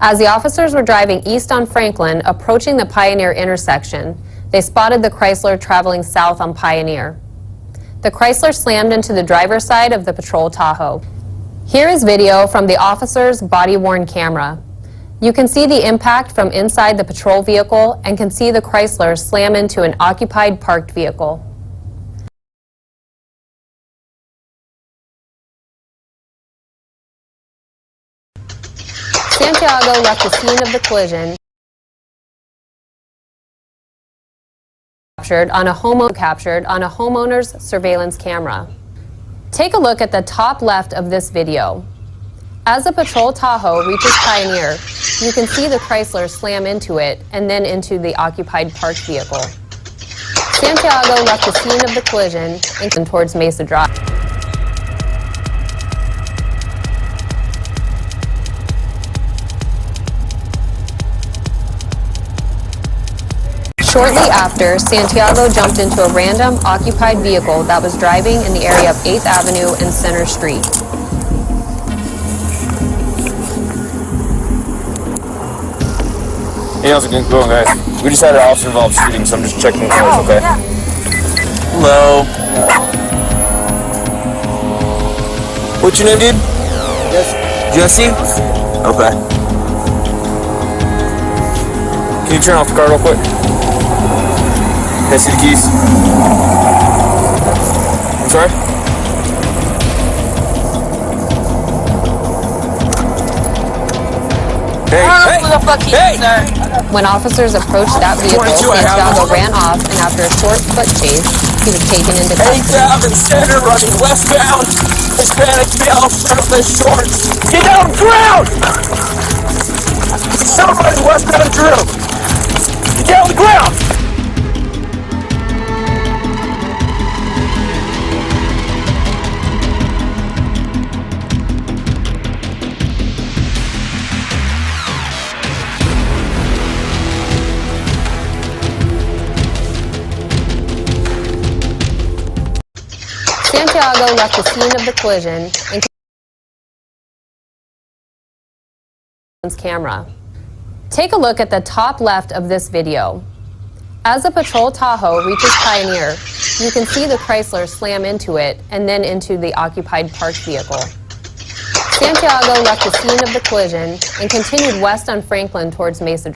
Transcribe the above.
As the officers were driving east on Franklin, approaching the Pioneer intersection, they spotted the Chrysler traveling south on Pioneer. The Chrysler slammed into the driver's side of the patrol Tahoe. Here is video from the officer's body-worn camera. You can see the impact from inside the patrol vehicle and can see the Chrysler slam into an occupied parked vehicle. Santiago left the scene of the collision captured on a homeowner's surveillance camera. Take a look at the top left of this video. As the patrol Tahoe reaches Pioneer, you can see the Chrysler slam into it and then into the occupied parked vehicle. Santiago left the scene of the collision and towards Mesa Drive. Shortly after, Santiago jumped into a random occupied vehicle that was driving in the area of 8th Avenue and Center Street. Hey, how's it going, guys? We just had an officer involved shooting, so I'm just checking the cars, okay? Hello. What's your name, dude? Jesse. Okay. Can you turn off the car real quick? Can I see the keys? I'm sorry? Hey! When officers approached that vehicle, Santiago ran off, and after a short foot chase, he was taken into custody. 8th Ave Center running westbound. Hispanic male, shirtless shorts. Get down on the ground! Still running westbound Drew. Get down on the ground! Santiago left the scene of the collision and camera. Take a look at the top left of this video. As the patrol Tahoe reaches Pioneer, you can see the Chrysler slam into it and then into the occupied parked vehicle. Santiago left the scene of the collision and continued west on Franklin towards Mesa.